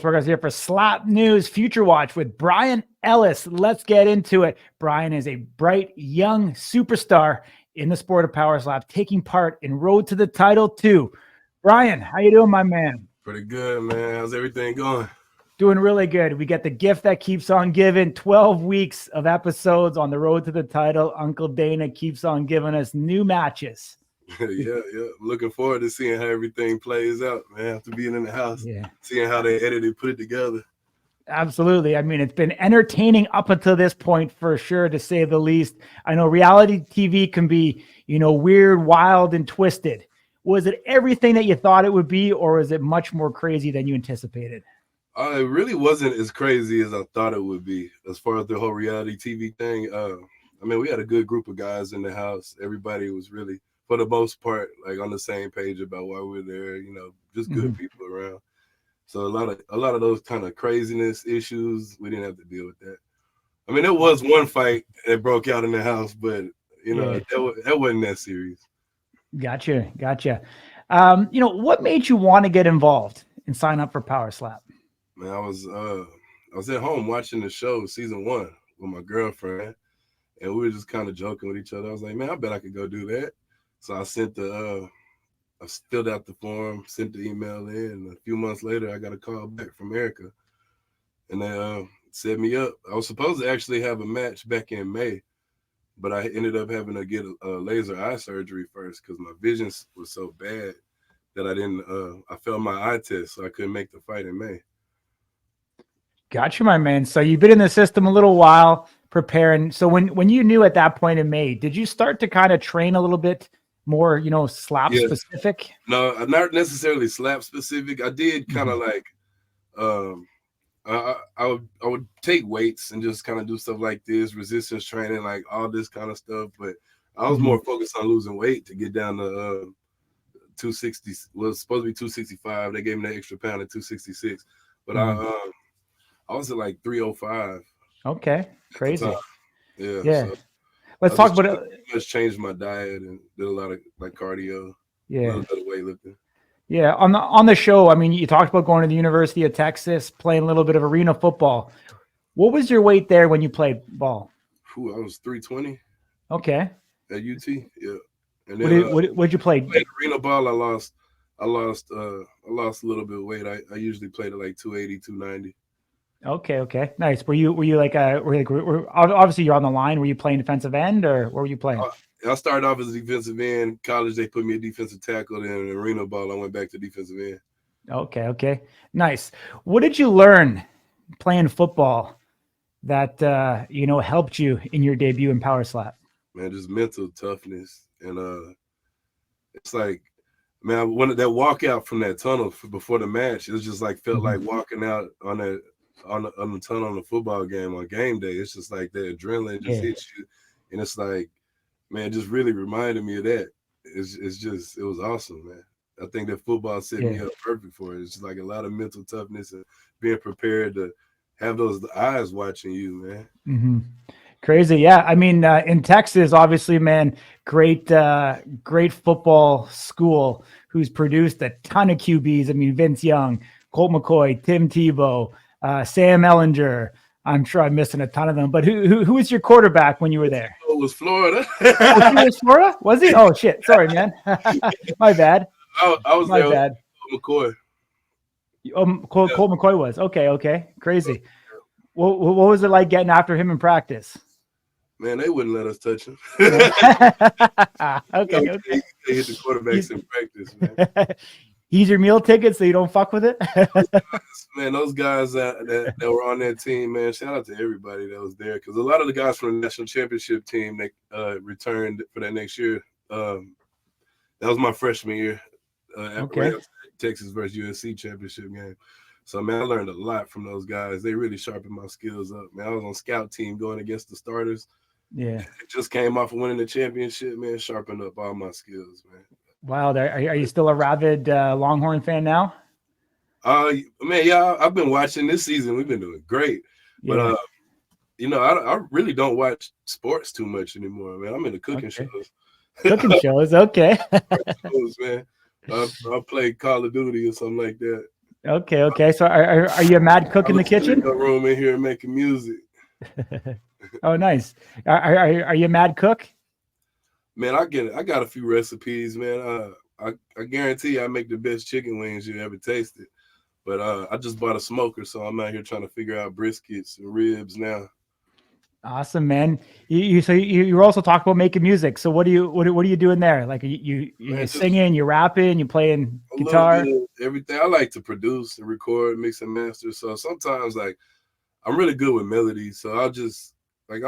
We're here for Slap News Future Watch with Brian Ellis. Let's get into it. Brian is a bright young superstar in the sport of power slap, taking part in Road to the Title 2. Brian, how you doing, my man? Pretty good, man. How's everything going? Doing really good. We get the gift that keeps on giving. 12 weeks of episodes on the Road to the Title. Uncle Dana keeps on giving us new matches. yeah. Looking forward to seeing how everything plays out, man. After being in the house, seeing how they edited, put it together. Absolutely. I mean, it's been entertaining up until this point, for sure, to say the least. I know reality TV can be, weird, wild, and twisted. Was it everything that you thought it would be, or was it much more crazy than you anticipated? It really wasn't as crazy as I thought it would be as far as the whole reality TV thing. We had a good group of guys in the house. Everybody was really, for the most part, like on the same page about why we're there, just good people around. So a lot of those kind of craziness issues, we didn't have to deal with that. I mean, there was one fight that broke out in the house, but that wasn't that serious. Gotcha. What made you want to get involved and sign up for Power Slap? Man, I was at home watching the show season 1 with my girlfriend, and we were just kind of joking with each other. I was like, man, I bet I could go do that. So I filled out the form, sent the email in, and a few months later, I got a call back from Erica, and they set me up. I was supposed to actually have a match back in May, but I ended up having to get a laser eye surgery first because my vision was so bad that I failed my eye test, so I couldn't make the fight in May. Gotcha, my man. So you've been in the system a little while preparing. So when you knew at that point in May, did you start to kind of train a little bit more, slap specific? No, not necessarily slap specific. I did kind of like, I would take weights and just kind of do stuff like this, resistance training, like all this kind of stuff. But I was more focused on losing weight to get down to 260. Well, it was supposed to be 265. They gave me that extra pound at 266. But I was at like 305. Okay, crazy. Yeah. So let's talk about it. Just changed my diet and did a lot of like cardio. A little bit of weightlifting. Yeah, on the show, I mean, you talked about going to the University of Texas, playing a little bit of arena football. What was your weight there when you played ball? I was 320. Okay. At UT, yeah. And then what'd you play? Played arena ball. I lost a little bit of weight. I usually played at like 280, 290. Okay, nice. Were you like obviously you're on the line? Were you playing defensive end, or where were you playing? I started off as a defensive end. College, they put me a defensive tackle. Then in arena ball, I went back to defensive end. Okay, nice. What did you learn playing football that helped you in your debut in Power Slap? Man, just mental toughness, and it's like, man, when that walkout from that tunnel before the match, it was just like felt like walking out on the tunnel on the football game on game day. It's just like the adrenaline just hits you, and it's like, man, it just really reminded me of that. It was awesome, man. I think that football set me up perfect for it. It's just like a lot of mental toughness and being prepared to have those eyes watching you, man. Mm-hmm. Crazy. Yeah. I mean, in Texas, obviously, man, great football school who's produced a ton of QBs. I mean, Vince Young, Colt McCoy, Tim Tebow, Sam Ellinger. I'm sure I'm missing a ton of them, but who was your quarterback when you were there? It was Florida. Was Florida? Was he? Oh shit. Sorry, man. My bad. I was My there bad. With McCoy. Colt McCoy was. Okay. Crazy. What was it like getting after him in practice? Man, they wouldn't let us touch him. Okay. They hit the quarterbacks in practice, man. He's your meal ticket, so you don't fuck with it. Man, those guys that were on that team, man, shout out to everybody that was there, because a lot of the guys from the national championship team that returned for that next year. That was my freshman year. Texas versus USC championship game. So, man, I learned a lot from those guys. They really sharpened my skills up, man. I was on scout team going against the starters. Yeah. It just came off of winning the championship, man, sharpened up all my skills, man. Wow. Are you still a rabid Longhorn fan now? Man, yeah, I've been watching this season. We've been doing great. But, I really don't watch sports too much anymore, man. I'm in the cooking shows. Cooking shows, okay. Man. I play Call of Duty or something like that. Okay. So are you a mad cook I in the was sitting in kitchen? the room in here making music. Oh, nice. Are you a mad cook? Man, I got a few recipes, man. I guarantee you I make the best chicken wings you ever tasted. But I just bought a smoker, so I'm out here trying to figure out briskets and ribs now. Awesome, man. You also talk about making music. So what are you doing there? Like you Man, just singing, you rapping, you playing a little bit guitar? of everything. I like to produce and record, mix and master. So sometimes like I'm really good with melodies. So I'll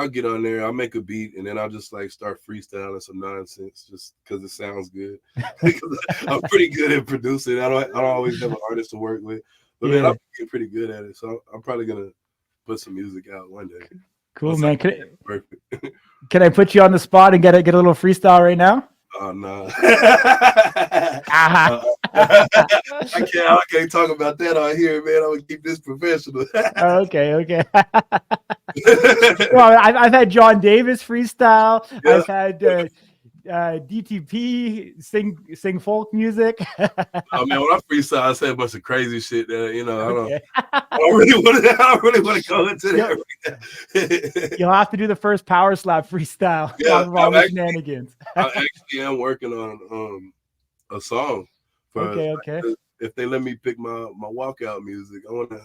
get on there, I'll make a beat, and then I'll just like start freestyling some nonsense just because it sounds good. Because I'm pretty good at producing. I don't always have an artist to work with, but man, Yeah, I'm getting pretty good at it. So I'm probably gonna put some music out one day. cool, Once I man. get it perfect. Can I put you on the spot and get a little freestyle right now? Oh no. Ah, I can't talk about that on here, man. I'm gonna keep this professional. okay. Well, I've had John Davis freestyle. Yeah. I've had DTP sing folk music. Oh man, when I freestyle, I say a bunch of crazy shit that Okay. I don't really want to. I don't really want to go into that. You'll have to do the first power slap freestyle. Yeah, Talk about all the shenanigans. I actually am working on a song for Okay. if they let me pick my walkout music. I want to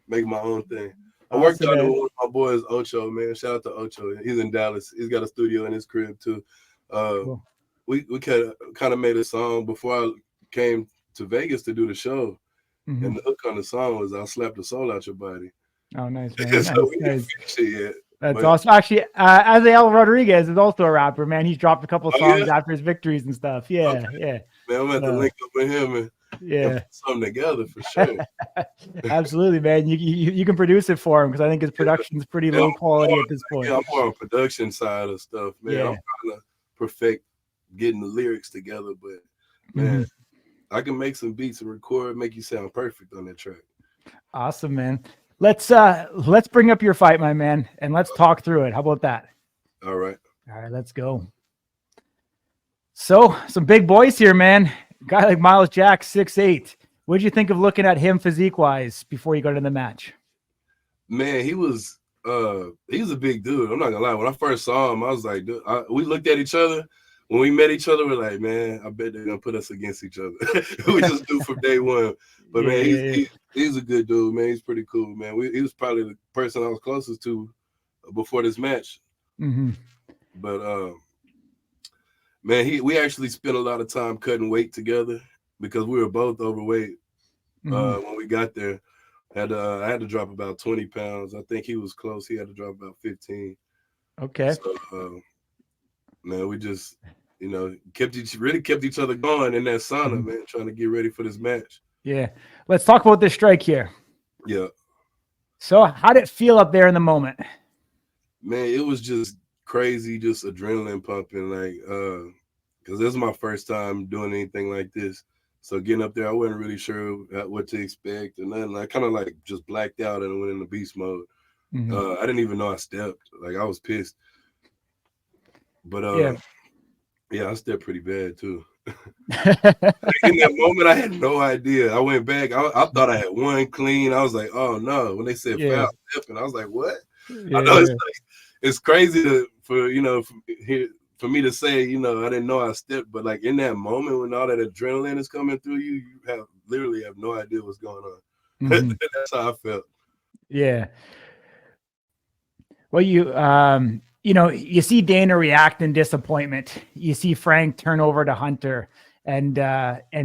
make my own thing. I worked Awesome, on it man. with one of my boys, Ocho, man. Shout out to Ocho. He's in Dallas. He's got a studio in his crib too. Cool. We kind of made a song before I came to Vegas to do the show, Mhm. and the hook on the song was "I'll slap the soul out your body." Oh, nice, man. So we didn't Nice. finish it yet. That's But awesome. Actually, Azael Rodriguez is also a rapper, man. He's dropped a couple oh yeah, songs after his victories and stuff. okay, Yeah. man, I'm gonna have to So, link up with him and yeah. put something together for sure. Absolutely, man. You can produce it for him because I think his Yeah, production's pretty yeah, low quality at this point. I'm more on production side of stuff, man. I'm Yeah. trying to perfect getting the lyrics together, but man, Mhm. I can make some beats and record, make you sound perfect on that track. Awesome, man. Let's bring up your fight, my man, and let's talk through it. How about that? All right. All right, let's go. So, some big boys here, man. A guy like Miles Jack, 6'8". What did you think of looking at him physique-wise before you got into the match? Man, he was a big dude. I'm not gonna lie. When I first saw him, I was like, dude, we looked at each other. When we met each other, we're like, man, I bet they're gonna put us against each other. We just do from day one. But man, Yeah. he's a good dude, man. He's pretty cool, man. He was probably the person I was closest to before this match. Mm-hmm. But man, we actually spent a lot of time cutting weight together because we were both overweight when we got there. I had to drop about 20 pounds. I think he was close. He had to drop about 15. Okay. So man, we just kept each other going in that sauna, man, trying to get ready for this match. Yeah. Let's talk about this strike here. Yeah. So how did it feel up there in the moment? Man, it was just crazy, just adrenaline pumping, like because this is my first time doing anything like this. So getting up there, I wasn't really sure what to expect or nothing. I kind of like just blacked out and went into beast mode. I didn't even know I stepped. Like I was pissed. But yeah, I stepped pretty bad too. In that moment, I had no idea. I went back. I thought I had one clean. I was like, oh no. When they said foul stepping, I was like, what? I know it's crazy for me to say, I didn't know I stepped, but like in that moment when all that adrenaline is coming through you, you literally have no idea what's going on. That's how I felt. Yeah. Well, you see Dana react in disappointment. You see Frank turn over to Hunter and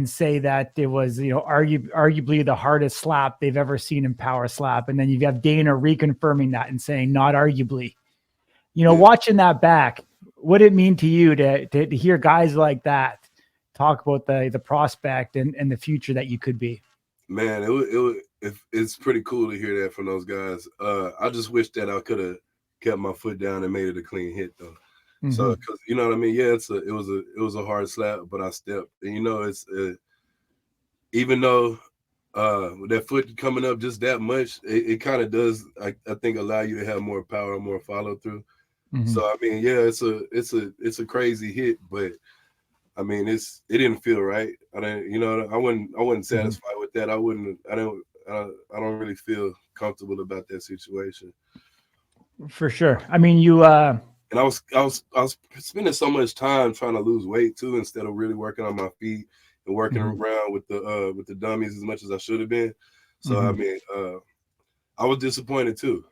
say that it was, arguably the hardest slap they've ever seen in power slap. And then you have Dana reconfirming that and saying not arguably. Watching that back, what did it mean to you to hear guys like that talk about the prospect and the future that you could be? Man, it's pretty cool to hear that from those guys. I just wish that I could have kept my foot down and made it a clean hit though. So, because you know what I mean? Yeah, it was a hard slap, but I stepped. And it's even though with that foot coming up just that much, it kind of does. I think allow you to have more power, more follow through. So I mean, yeah, it's a crazy hit, but I mean, it didn't feel right. I didn't, I wasn't satisfied with with that, I don't really feel comfortable about that situation. For sure. I mean, you And I was spending so much time trying to lose weight too, instead of really working on my feet and working Mhm. around with the dummies as much as I should have been. So I Mhm. mean, I was disappointed too.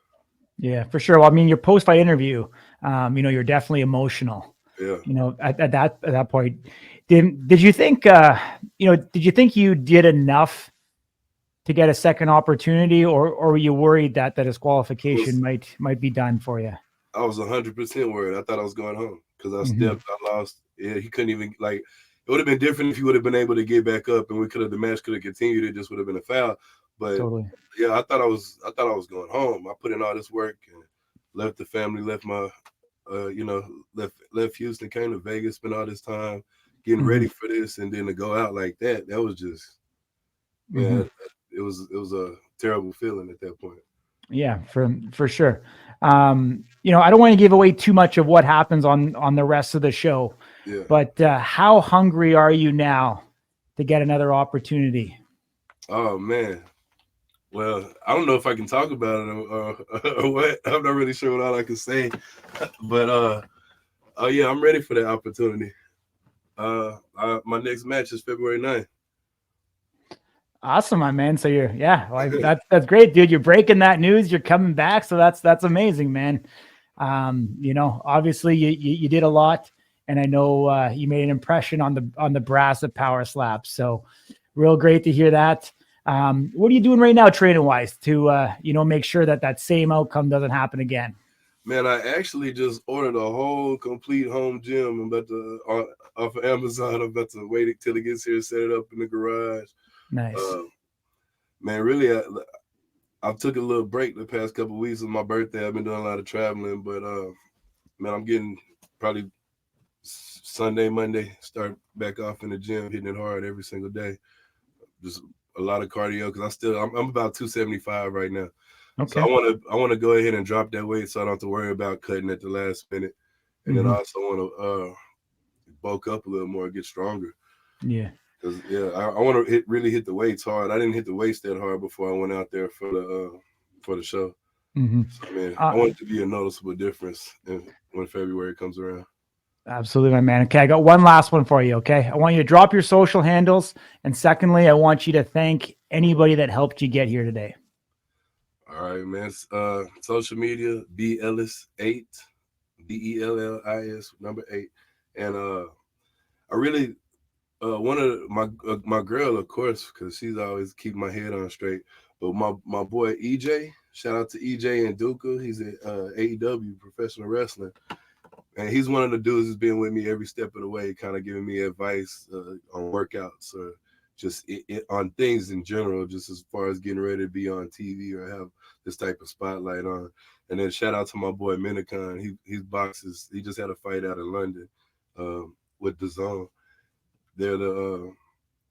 Yeah, for sure. Well, I mean, your post-fight interview, you're definitely emotional. Yeah. At that point, did you think, did you think you did enough to get a second opportunity, or were you worried that the disqualification might be done for you? I was 100% worried. I thought I was going home because Mhm. I lost. Yeah, he couldn't even like. It would have been different if he would have been able to get back up, and the match could have continued. It just would have been a foul. But Totally. yeah, I thought I was going home. I put in all this work and left the family, left my, left Houston, came to Vegas, spent all this time getting ready Mhm. for this, and then to go out like that, that was just, yeah, Mhm. it was a terrible feeling at that point. Yeah, for sure. I don't want to give away too much of what happens on the rest of the show, Yeah. but how hungry are you now to get another opportunity? Oh man. Well, I don't know if I can talk about it or what. I'm not really sure what all I can say, but oh yeah, I'm ready for that opportunity. My next match is February 9th. Awesome, my man. So that's great, dude. You're breaking that news. You're coming back, so that's amazing, man. Obviously you did a lot, and I know you made an impression on the brass at Power Slap. So real great to hear that. What are you doing right now, training wise, to make sure that same outcome doesn't happen again? Man, I actually just ordered a whole complete home gym. I'm about to off of Amazon. I'm about to wait till it gets here, set it up in the garage. Nice. Uh, Man, really, I took a little break the past couple of weeks of my birthday. I've been doing a lot of traveling, but man, I'm getting probably Sunday, Monday, start back off in the gym, hitting it hard every single day. Just a lot of cardio because I'm about 275 right now. So Okay. I want to go ahead and drop that weight so I don't have to worry about cutting at the last minute. And then I Mhm. also want to bulk up a little more, get stronger. Yeah. Because yeah, I want to really hit the weights hard. I didn't hit the weights that hard before I went out there for the show. Mhm. So, I mean, I Uh, want it to be a noticeable difference when February comes around. Absolutely, my man. Okay, I got one last one for you. Okay, I want you to drop your social handles, and secondly, I want you to thank anybody that helped you get here today. All right, man. Social media, B Ellis 8, BELLIS number 8, and I really one of my girl, of course, because she's always keeping my head on straight. But my boy EJ, shout out to EJ and Duca. He's at AEW professional wrestling. And he's one of the dudes who's been with me every step of the way, kind of giving me advice on workouts or just on things in general, just as far as getting ready to be on TV or have this type of spotlight on. And then shout out to my boy Minicon. He boxes. He just had a fight out in London with the Zone. They're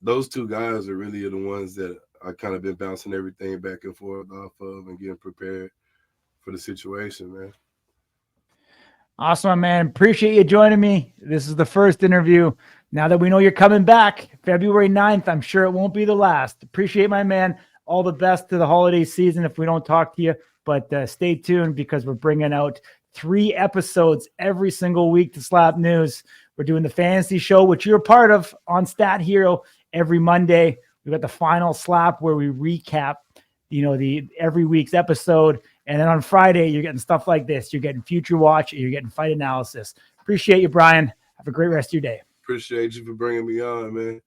those two guys are really the ones that I kind of been bouncing everything back and forth off of and getting prepared for the situation, man. Awesome, man. Appreciate you joining me. This is the first interview. Now that we know you're coming back, February 9th, I'm sure it won't be the last. Appreciate my man. All the best to the holiday season if we don't talk to you. But stay tuned because we're bringing out 3 episodes every single week to Slap News. We're doing the fantasy show, which you're a part of on Stat Hero every Monday. We've got the final slap where we recap, the every week's episode. And then on Friday, you're getting stuff like this. You're getting Future Watch, and you're getting Fight Analysis. Appreciate you, Brian. Have a great rest of your day. Appreciate you for bringing me on, man.